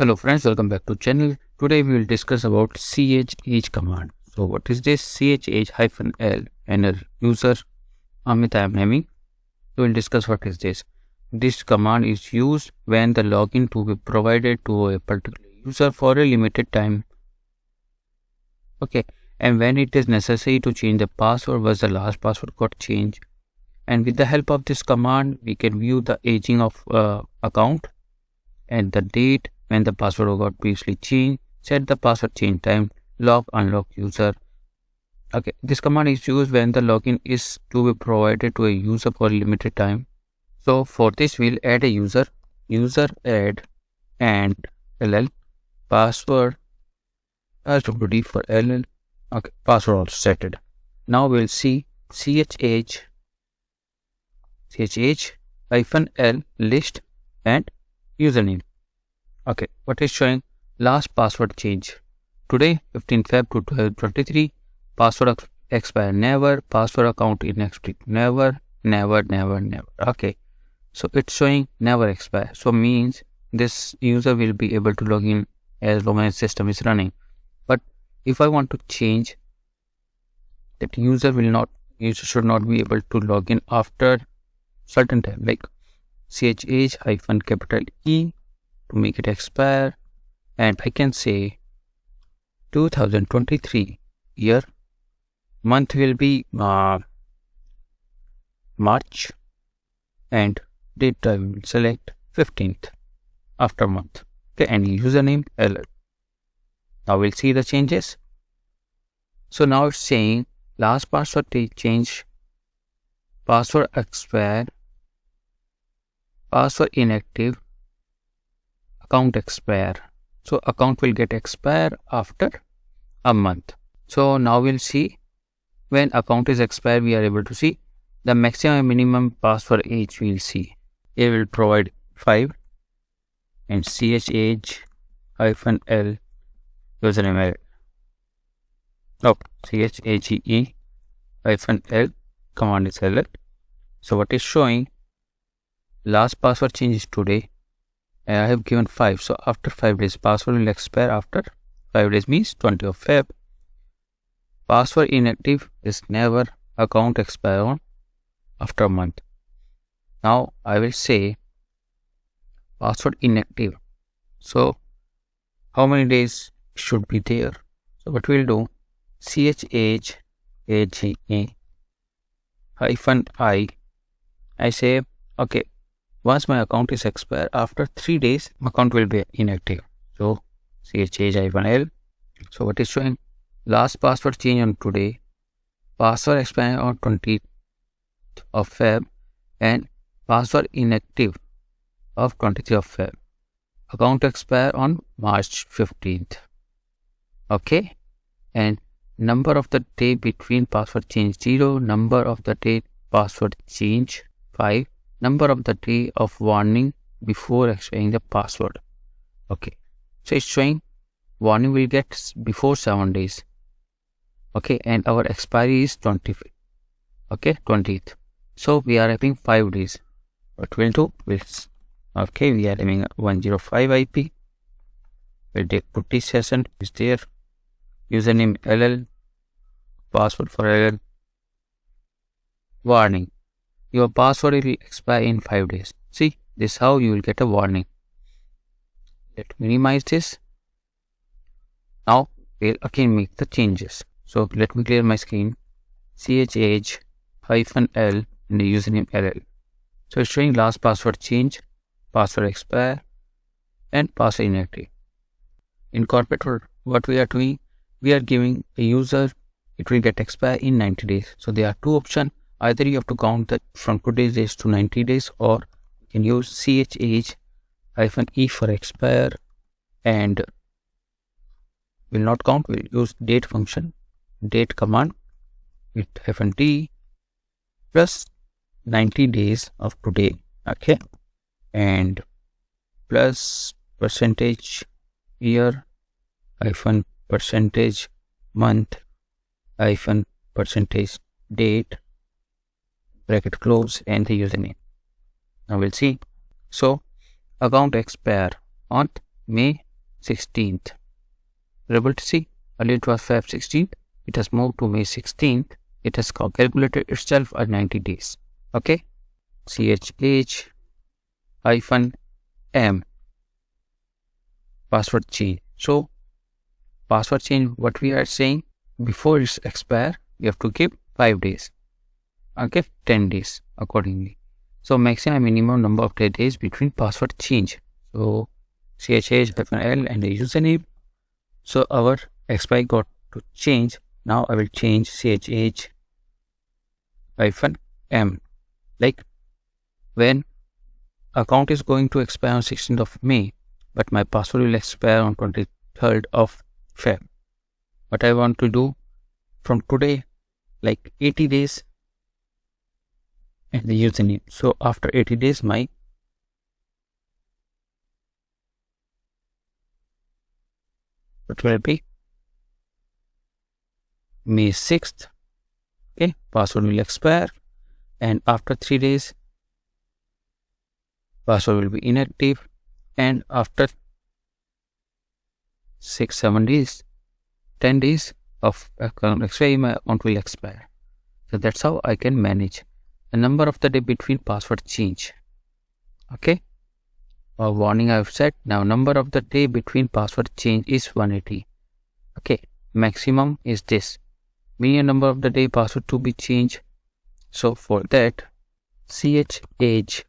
Hello friends, welcome back to channel. Today we will discuss about chh command. So what is this chh-l and a user Amit I am naming. We will discuss what is this. This command is used when the login to be provided to a particular user for a limited time. Okay, and when it is necessary to change the password was the last password got changed. And with the help of this command, we can view the aging of account and the date when the password got previously changed, set the password change time, lock, unlock user. Okay, this command is used when the login is to be provided to a user for a limited time. So for this, we'll add a user add and ll password as ready for ll. Okay, password also setted. Now we'll see chh -l list and username. Okay, what is showing? Last password change. Today, 15 Feb 2023. Password expire never. Password account inactive never. Okay, so it's showing never expire. So means this user will be able to log in as long as system is running. But if I want to change, that user should not be able to log in after certain time, like chh-E to make it expire, and I can say 2023 year, month will be March, and date I will select 15th after month. Okay, and username ll. Now we'll see the changes. So now it's saying last password change, password expire, password inactive, account expire. So account will get expire after a month. So now we'll see when account is expired, we are able to see the maximum and minimum password age. We'll see it will provide 5 and chh-l username chh-l command is ll. So what is showing? Last password change is today. I have given 5. So after 5 days, password will expire after 5 days, means 20 of Feb. Password inactive is never. Account expire on after a month. Now I will say password inactive. So how many days should be there? So what we'll do, chh-age I say, okay, once my account is expired, after 3 days, my account will be inactive. So chh-l. So what is showing? Last password change on today, password expire on 20th of Feb, and password inactive of 23rd of Feb. Account expire on March 15th. Okay, and number of the day between password change 0, number of the day password change 5, number of the day of warning before expiring the password. Okay, so it's showing warning will get before 7 days. Okay, and our expiry is 20th. Okay, 20th. So we are having 5 days. What we'll do is, okay, we are having 105 IP. We'll take putty session is there. Username ll, password for ll. Warning: your password will expire in 5 days. See, this is how you will get a warning. Let's minimize this. Now we'll again make the changes. So let me clear my screen. chh-l and the username ll. So it's showing last password change, password expire, and password inactive. In corporate world, what we are doing, we are giving a user, it will get expire in 90 days. So there are two options. Either you have to count that from today's days to 90 days, or you can use chh-e for expire, and will not count. We'll use date function, date command with -d plus 90 days of today. Okay, and plus percentage year percentage month percentage date bracket close and the username. Now we'll see. So account expire on May 16th. Able to see? Earlier it was Feb 16th. It has moved to May 16th. It has calculated itself at 90 days. Okay? CH-M password change. So, password change, what we are saying, before it's expire, you have to give 5 days. Okay? 10 days accordingly. So, maximum and minimum number of days between password change. So, CH-L and the username. So, our expire got to change. Now, I will change CH-M. Like, when account is going to expire on 16th of May, but my password will expire on 23rd of Feb. What I want to do from today, like 80 days, and the username. So, after 80 days, my it will be May 6th. Okay, password will expire, and after 3 days, password will be inactive, and after 6-7 days, 10 days of account expire, my account will expire. So that's how I can manage the number of the day between password change. Okay, a warning I have set. Now number of the day between password change is 180. Okay, maximum is this. Minimum number of the day password to be changed. So for that, CH-M.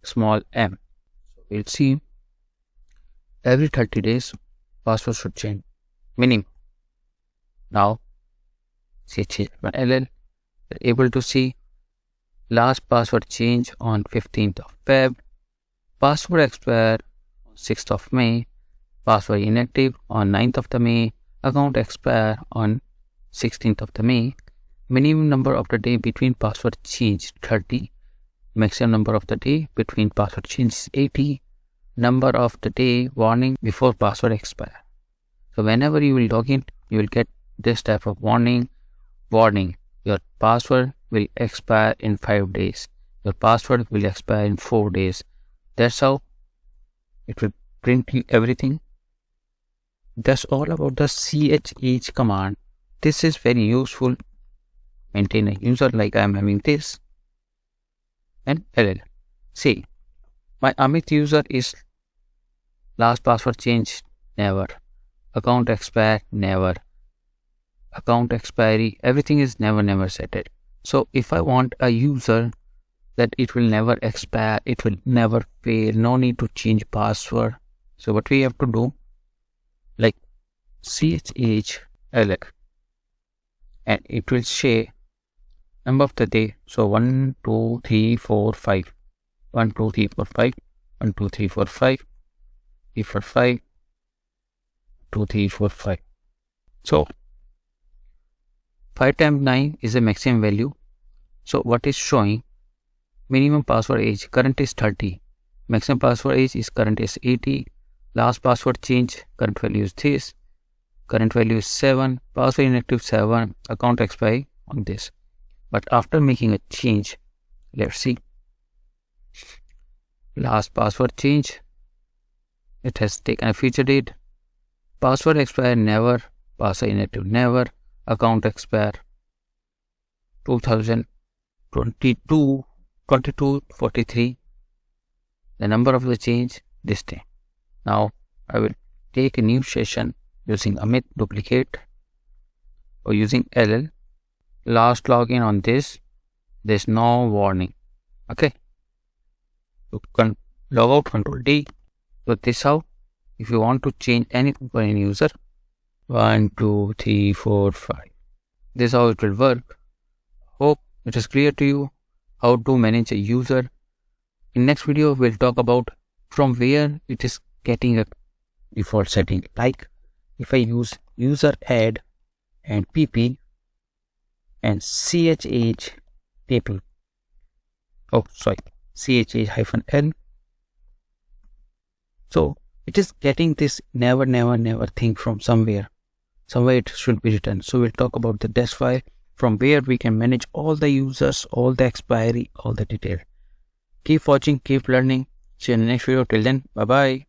So we'll see every 30 days password should change. Minimum. Now CH-LL, able to see last password change on 15th of Feb, password expire on 6th of May, password inactive on 9th of the May, account expire on 16th of the May, minimum number of the day between password change 30, maximum number of the day between password change is 80, number of the day warning before password expire. So whenever you will log in, you will get this type of warning. Your password will expire in 5 days. Your password will expire in 4 days. That's how it will print you everything. That's all about the CH command. This is very useful. Maintain a user like I am having this. And LL. See, my Amit user is last password change never. Account expire never. Account expiry, everything is never set it. So if I want a user that it will never expire, it will never fail, no need to change password. So what we have to do, like CH-LL, and it will say number of the day. So 1, 2, 3, 4, 5. 1, 2, 3, 4, 5. 1, 2, 3, 4, 5. 3, 4, 5. 2, 3, 4, 5. So 5 times 9 is a maximum value. So what is showing? Minimum password age current is 30. Maximum password age is current is 80. Last password change current value is this. Current value is 7. Password inactive 7. Account expire on this. But after making a change, let's see. Last password change. It has taken a future date. Password expire never. Password inactive never. Account expire 2022-22-43. The number of the change this day. Now I will take a new session using Amit duplicate or using LL. Last login on this. There's no warning. Okay. You can log out Control D. So this how, if you want to change anything for any user, 1, 2, 3, 4, 5. This is how it will work. Hope it is clear to you how to manage a user. In next video, we'll talk about from where it is getting a default setting. Like if I use user add and pp and CH people. Oh, sorry. CH-L. So it is getting this never thing from somewhere. Somewhere it should be written. So we'll talk about the desk file from where we can manage all the users, all the expiry, all the detail. Keep watching, keep learning. See you in the next video. Till then, bye bye.